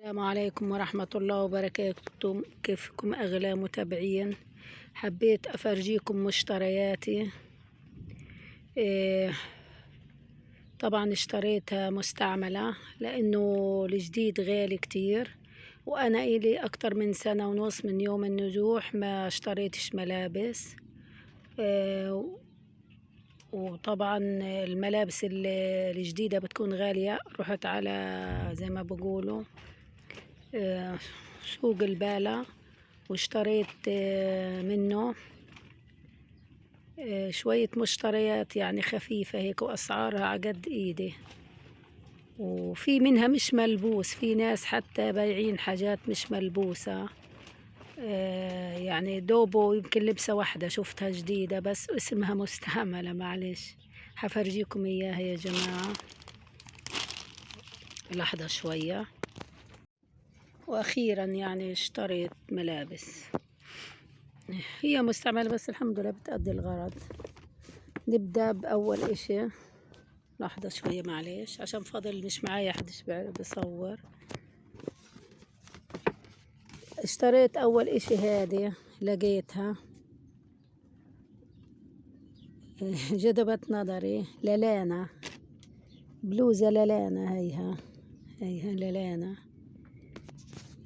السلام عليكم ورحمة الله وبركاته. كيفكم أغلى متابعين؟ حبيت أفرجيكم مشترياتي. إيه، طبعا اشتريتها مستعملة لأنه الجديد غالي كتير، وأنا إلي أكتر من سنة ونص من يوم النزوح ما اشتريتش ملابس. إيه، وطبعا الملابس الجديدة بتكون غالية. رحت على زي ما بقولوا سوق البالة واشتريت منه شوية مشتريات يعني خفيفة هيك، وأسعارها عقد إيدي. وفي منها مش ملبوس، في ناس حتى بايعين حاجات مش ملبوسة، يعني دوبو يمكن لبسة واحدة شفتها جديدة بس اسمها مستعملة. معلش حفرجيكم إياها يا جماعة، لحظة شوية. وأخيرا يعني اشتريت ملابس، هي مستعملة بس الحمد لله بتأدي الغرض. نبدأ بأول إشي، لحظة شوية معلش عشان فاضل مش معايا حدش بيصور. اشتريت أول إشي هادي، لقيتها جذبت نظري، للانا، بلوزة للانا. هيها للانا،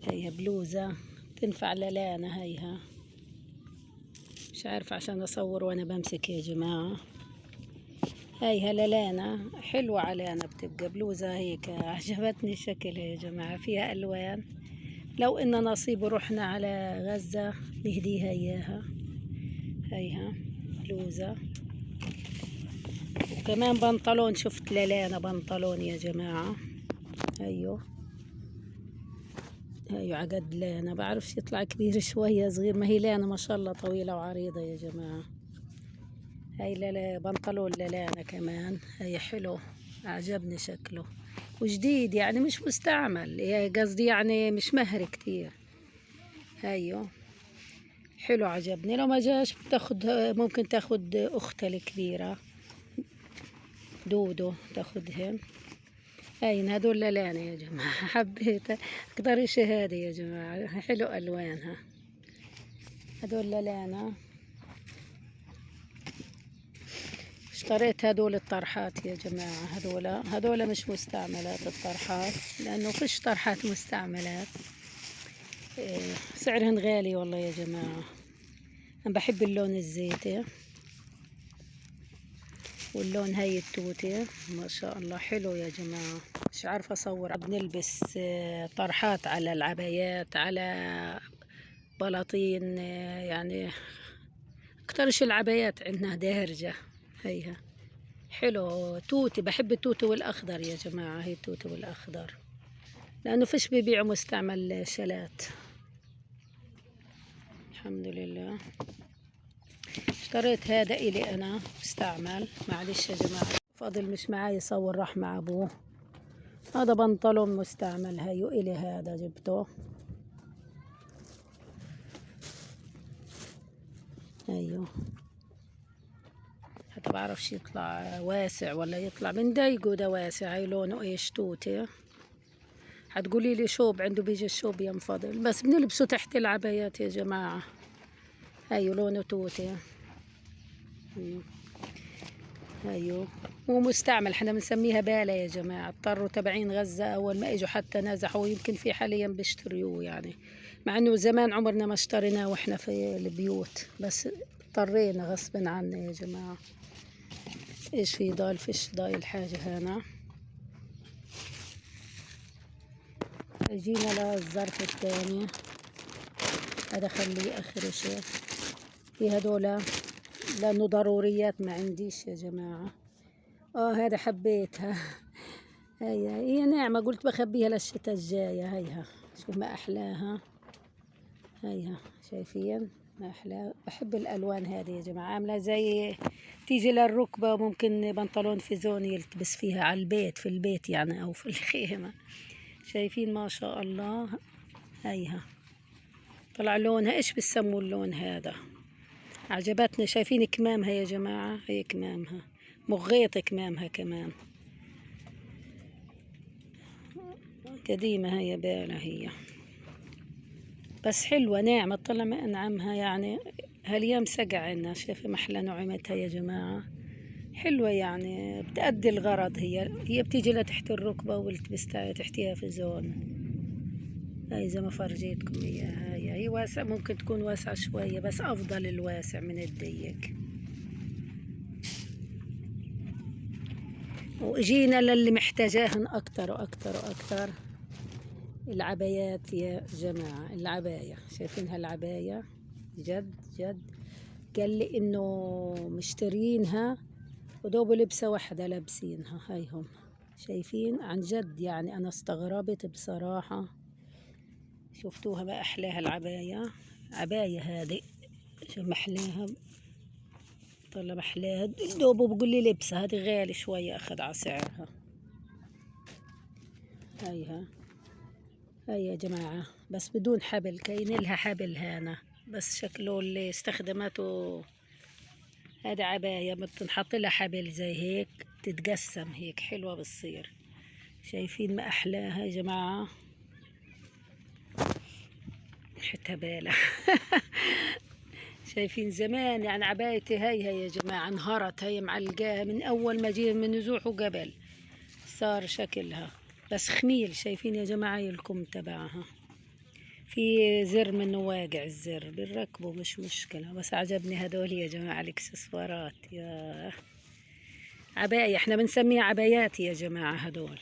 هيها بلوزة تنفع للانا. هيها مش عارفة عشان أصور وأنا بمسك يا جماعة. هيها للانا حلوة علينا، بتبقى بلوزة هيك عجبتني شكلها يا جماعة، فيها ألوان. لو إن نصيب رحنا على غزة نهديها إياها. هيها بلوزة، وكمان بنطلون، شفت للانا بنطلون يا جماعة. هيو عقد لانا، بعرفش يطلع كبير شوية صغير، ما هي لانا ما شاء الله طويلة وعريضة يا جماعة. هاي بنطلون للانا كمان، هي حلو عجبني شكله وجديد يعني مش مستعمل، قصدي يعني مش مهري كتير. هيو حلو عجبني. لو ما جاش بتاخد، ممكن تاخد اختها الكبيرة دودو تاخدهن. هاين هدول للانا يا جماعة حبيت اقدر شهادة يا جماعة، حلو الوانها. هدول للانا. اشتريت هدول الطرحات يا جماعة، هدول مش مستعملات الطرحات، لانه فيش طرحات مستعملات. سعرهن غالي والله يا جماعة. انا بحب اللون الزيتي واللون هاي التوتي، ما شاء الله حلو يا جماعة. مش عارفة اصور. بنلبس طرحات على العبايات، على بلاطين، يعني اكترش العبايات عندنا دارجة. هيها حلو توتي، بحب التوتي والاخضر يا جماعة. هي التوتي والاخضر لانه فيش بيبيعوا مستعمل شلات. الحمد لله. اشتريت هذا إلي أنا مستعمل. معلش يا جماعة فاضل مش معاي يصور، راح مع أبوه. هذا بنطلون مستعمل، هيو إلي هذا جبته. أيوه حتى بعرفش يطلع واسع ولا يطلع بنضايقه. ده واسع، هاي لونه ايش توتي. هتقولي لي شوب، عنده بيجي الشوب ينفضل، بس بنلبسه تحت العبايات يا جماعة. هاي لونه توتي. ايوه مو مستعمل، احنا بنسميها بالة يا جماعة. اضطروا تبعين غزة اول ما اجوا حتى نزحوا، يمكن في حاليا بيشتريوه يعني، مع انه زمان عمرنا ما اشتريناه واحنا في البيوت، بس اضطرينا غصب عنا يا جماعة. ايش في ضايل؟ فيش ضايل حاجة هنا. جينا للظرف الثاني، هذا خليه اخر شيء. في هدول لانه ضروريات ما عنديش يا جماعة. هذا حبيتها هي ناعمة، قلت بخبيها للشتاء الجاية. هيها شوف ما أحلاها. هيها شايفين ما أحلاها. بحب الألوان هذه يا جماعة، عاملة زي تيجي للركبة، ممكن بنطلون فيزون يلتبس فيها على البيت، في البيت يعني أو في الخيمة. شايفين ما شاء الله. هيها طلع لونها إيش بسموا اللون هذا، عجبتني. شايفين كمامها يا جماعة، هي كمامها مغيط، كمامها كمان قديمة هي بالة هي، بس حلوة ناعمة طلع ما أنعمها يعني. هاليوم سقع عنا، شايفة محلى نعمتها يا جماعة. حلوة يعني بتأدي الغرض. هي بتيجي لتحت الركبة والتبس تحتيها في زون. هاي زي ما فرجيتكم اياها. هي واسعة، ممكن تكون واسعة شوية بس أفضل الواسع من الضيق. وإجينا للي محتاجاهن أكتر وأكتر وأكتر. العبايات يا جماعة، العباية شايفين هالعباية جد جد. قال لي إنه مشترينها ودوب لبسة واحدة لابسينها. هايهم شايفين عن جد يعني. أنا استغربت بصراحة. شفتوها ما أحلاها العباية. عباية هذه شو محلاها. طلع محلاها دوبه بقول لي لبسة. هذه غالي شوية أخذ على سعرها. هايها هاي يا جماعة بس بدون حبل. كاين لها حبل هنا بس شكله اللي استخدمته. هذا عباية بتنحط لها حبل زي هيك تتقسم هيك حلوة بتصير. شايفين ما أحلاها يا جماعة. حتى بالة شايفين زمان يعني عبايتي هاي يا جماعة انهارت. هي معلقاها من أول ما جينا من نزوحه قبل صار شكلها بس خميل. شايفين يا جماعة الكم تبعها في زر منه واقع. الزر بنركبه مش مشكلة. بس عجبني هدول يا جماعة الاكسسوارات. يا عباية احنا بنسميها عبايات يا جماعة هدول.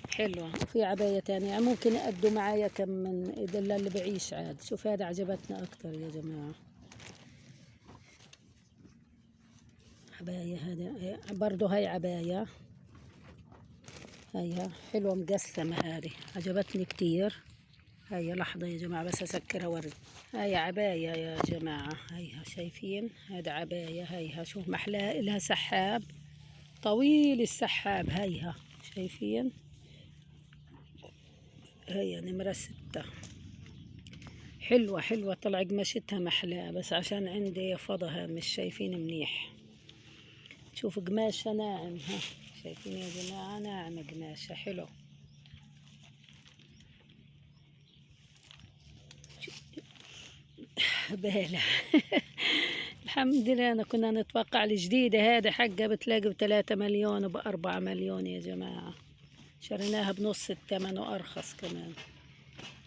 حلوة. وفي عباية تانية يعني ممكن يأدوا معايا كم من إذا اللي بعيش عاد. شوف هذا عجبتنا أكتر يا جماعة. عباية هذا برضو. هاي عباية هيها حلوة مقسمة. هذه عجبتني كتير. هيا لحظة يا جماعة بس أسكرها ورد. هاي عباية يا جماعة. هيها شايفين هذا عباية. هيها شوف محلاها. إلها سحاب طويل السحاب. هيها شايفين. هيا نمرة 6. حلوة حلوة. طلع قماشتها محلاها بس عشان عندي فضها مش شايفين منيح. شوف قماشة ناعم. ها شايفين يا جماعة ناعمة قماشة حلو. بالة الحمد لله. أنا كنا نتوقع الجديدة هذا حقها بتلاقي ب3 مليون وب4 مليون يا جماعة. شريناها بنص الثمن وأرخص كمان.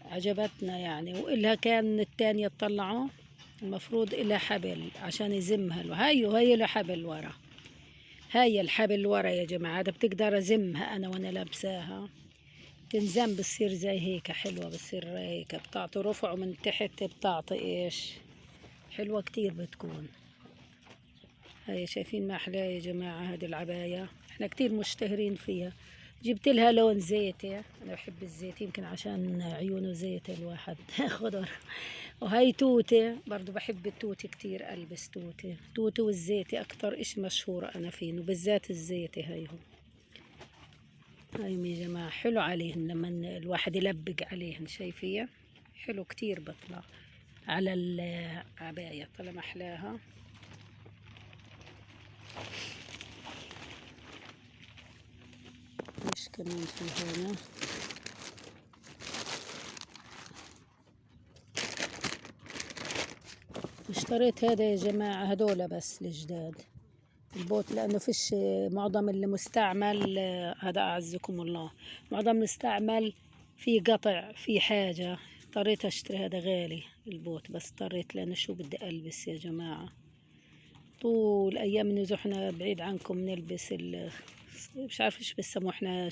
عجبتنا يعني. وإلها كان التانية تطلعوا المفروض إلها حبل عشان يزمها. هاي له حبل ورا. هاي الحبل ورا يا جماعة. هذا بتقدر أزمها أنا وأنا لابساها. تنزم بتصير زي هيك حلوة. بتصير هيك بتعطي رفع ومن تحت بتعطي إيش. حلوة كتير بتكون. هاي شايفين ما أحلاها يا جماعة. هذه العباية احنا كتير مشتهرين فيها. جبت لها لون زيتي. أنا بحب الزيت يمكن عشان عيونه زيتي الواحد خضر. وهاي توتي برضو بحب التوتي كتير. ألبس توتي. توتي والزيتي أكتر إشي مشهورة أنا فين وبالذات الزيتي. هايهم هايهم يا جماعة. حلو عليهن لما الواحد يلبق عليهن. شايفين حلو كتير بطلع على العباية. طلع محلاها. مش كمان في هنا. اشتريت هذا يا جماعة. هدول بس الجداد البوت لأنه فيش معظم اللي مستعمل. هذا أعزكم الله. معظم مستعمل في قطع في حاجة. اضطريت أشتري. هذا غالي البوت بس اضطريت لأنه شو بدي ألبس يا جماعة. طول أيام نزحنا بعيد عنكم نلبس مش عارفة ايش بسموه احنا.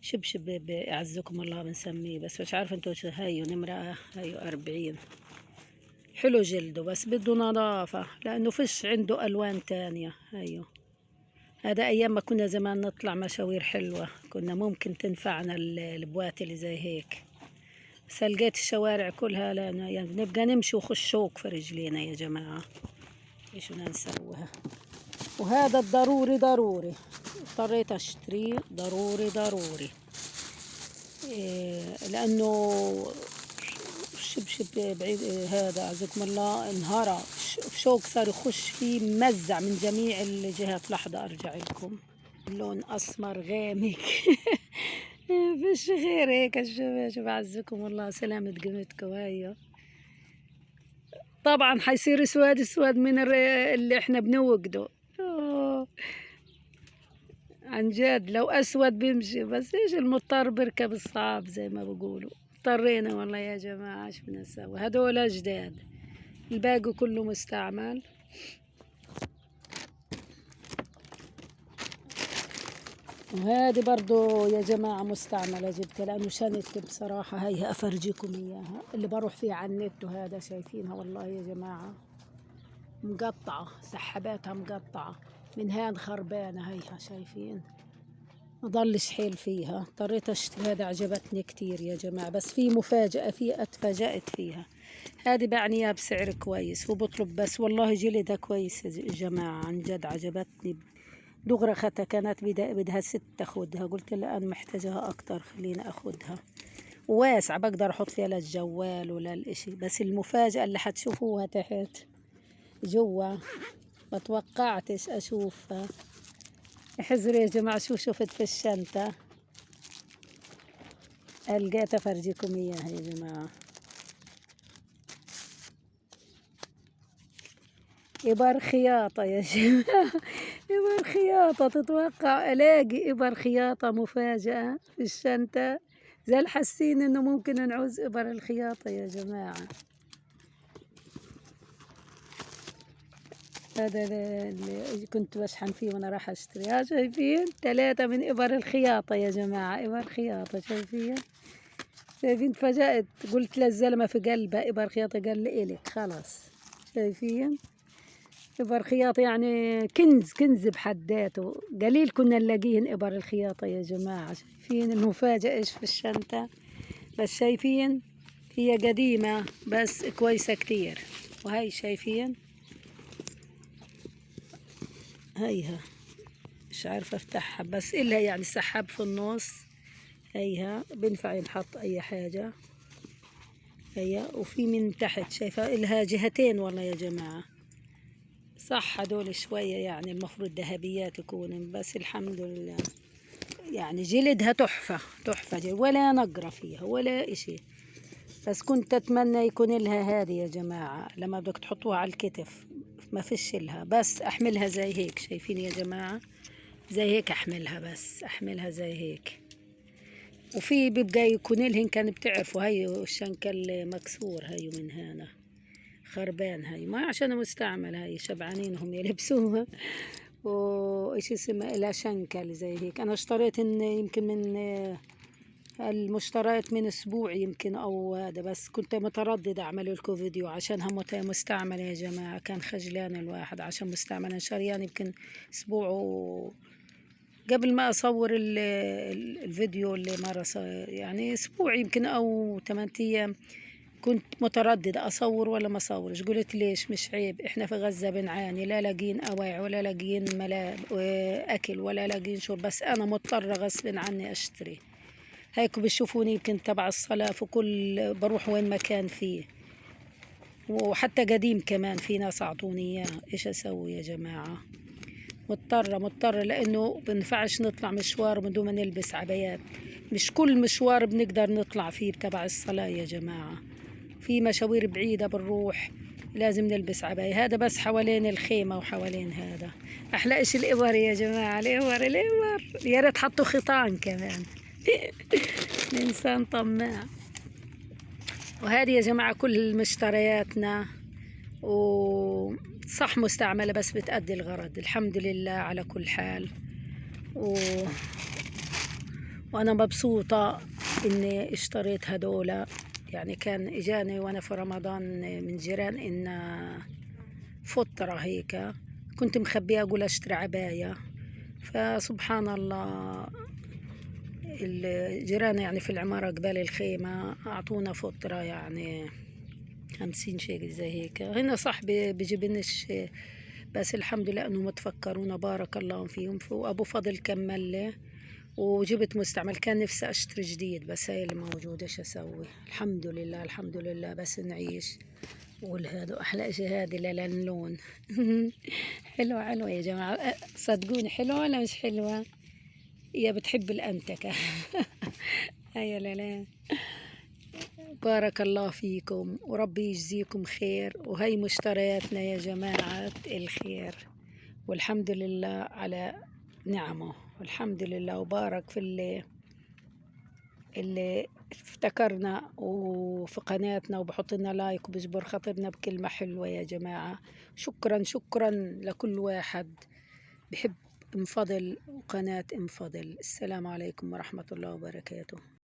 شبشب أعزكم الله بنسميه بس مش عارفة انتو. هايو نمرة هايو 40. حلو جلده بس بده نظافة لأنه فيش عنده ألوان تانية. هايو هذا أيام ما كنا زمان نطلع مشاوير حلوة كنا ممكن تنفعنا البوات اللي زي هيك. بس لقيت الشوارع كلها لنا يعني نبقى نمشي وخشوك في رجلينا يا جماعة. ايش بدنا نسويها. وهذا الضروري ضروري اضطريت اشتريه. ضروري ضروري لانه شبشب بعيد. هذا عزكم الله انهار. شوك صار يخش فيه ممزع من جميع الجهات. لحظة ارجع لكم. لون اسمر غامق فيش غير هيك الشباب. شوف عزكم الله سلامة قيمتكم. هيا طبعا حيصير اسود اسود من اللي احنا بنوقده. أوه. عن جد لو اسود بيمشي، بس ايش المضطر بركب الصعب زي ما بقولوا. اضطرينا والله يا جماعة، ايش بدنا نسوي؟ هدول جداد، الباقي كله مستعمل. وهذه برضو يا جماعة مستعملة جبتها لأنه شنت بصراحة. هيها أفرجيكم إياها اللي بروح فيها على النت. وهذا شايفينها والله يا جماعة مقطعة، سحباتها مقطعة من هان خربانة. هيها شايفين مضلش حيل فيها، اضطريت اشتري. هذا عجبتني كتير يا جماعة، بس في مفاجأة، في اتفاجأت فيها. هذه بعنيها بسعر كويس وبطلب، بس والله جلدها كويس يا جماعة، عن جد عجبتني. دغري اخذتها، كانت بدها 6 اخدها، قلت لها انا محتاجها اكتر خليني اخدها. وواسعة بقدر احط فيها للجوال ولا الاشي. بس المفاجأة اللي حتشوفوها تحت جوا ما توقعتش اشوفها. احذروا يا جماعة شو شفت في الشنطة. لقيت افرجيكم اياها يا جماعة. إبر خياطة يا جماعة. إبر خياطة. تتوقع ألاقي إبر خياطة مفاجأة في الشنطة؟ زي حاسين إنه ممكن نعوز إبر الخياطة يا جماعة. هذا اللي كنت بشحن فيه وأنا راح أشتري. شايفين 3 من إبر الخياطة يا جماعة. إبر خياطة شايفين. شايفين تفاجأت، قلت للزلمة في قلبها إبر خياطة، قال لي إلك خلاص. شايفين إبر الخياطة يعني كنز، كنز بحد ذاته. قليل كنا نلاقيهن إبر الخياطة يا جماعة. شايفين المفاجأة إيش في الشنطة؟ بس شايفين هي قديمة بس كويسة كتير. وهي شايفين هيها مش عارفة افتحها، بس إلها يعني سحاب في النص. هيها بنفع ينحط أي حاجة. هي وفي من تحت شايفة إلها جهتين والله يا جماعة. صح هدول شوية يعني المفروض ذهبيات يكونوا، بس الحمد لله يعني جلدها تحفة تحفة، ولا نقرة فيها ولا إشي. بس كنت أتمنى يكون لها هذه يا جماعة لما بدك تحطوها على الكتف ما فيش لها، بس أحملها زي هيك. شايفين يا جماعة زي هيك أحملها، بس أحملها زي هيك. وفي بيبقى يكون لهن، كان بتعرفوا هي الشنكة المكسور هي من هنا خربان. هاي ما عشان مستعمل، هاي شبعانينهم يلبسوها. وإيش اسمها إلها شنكل زي هيك. أنا اشتريت إن يمكن من المشتريات من أسبوع يمكن أو هذا، بس كنت مترددة أعمل لكم فيديو عشانها مستعملة يا جماعة. كان خجلان الواحد عشان مستعملة، شريان يمكن أسبوع قبل ما أصور الفيديو اللي مرة يعني أسبوع يمكن أو 8 أيام. كنت مترددة أصور ولا ما أصورش. قلت ليش مش عيب؟ إحنا في غزة بنعاني، لا لاقين أواعي ولا لاقين أكل ولا لاقين شرب، بس أنا مضطرة غصب عني أشتري. هيك بشوفوني يمكن تبع الصلاة في كل بروح وين مكان فيه. وحتى قديم كمان في ناس أعطوني إياه. إيش أسوي يا جماعة؟ مضطرة لأنه بنفعش نطلع مشوار بدون ما نلبس عبايات. مش كل مشوار بنقدر نطلع فيه تبع الصلاة يا جماعة. في مشاوير بعيدة بنروح لازم نلبس عباية. هذا بس حوالين الخيمة وحوالين هذا. أحلى إشي الإبر يا جماعة. الإبر الإبر يا ريت حطوا خيطان كمان. الإنسان طماع. وهذه يا جماعة كل مشترياتنا، وصح مستعملة بس بتأدي الغرض الحمد لله على كل حال. وأنا مبسوطة إني اشتريت هدول. يعني كان إجاني وأنا في رمضان من جيران إن فطرة هيك، كنت مخبية أقول أشتري عباية. فسبحان الله الجيران يعني في العمارة قبال الخيمة أعطونا فطرة يعني 50 شيء زي هيك. هنا صح بجيبنش، بس الحمد لله انهم تفكرونا بارك الله فيهم. وابو فضل كمل لي وجبت مستعمل. كان نفسي اشتري جديد بس هاي اللي موجود، ايش اسوي؟ الحمد لله الحمد لله بس نعيش. والهذا احلى اشي هذه اللون. حلوة حلوة يا جماعة، صدقوني حلوة ولا مش حلوة؟ يا بتحب الانتكة. يا لا. بارك الله فيكم وربي يجزيكم خير، وهي مشترياتنا يا جماعة الخير، والحمد لله على نعمه، والحمد لله وبارك في اللي افتكرنا وفي قناتنا وبحط لنا لايك وبجبر خاطرنا بكلمة حلوة يا جماعة. شكرا شكرا لكل واحد بحب ام فضل وقناة ام فضل. السلام عليكم ورحمة الله وبركاته.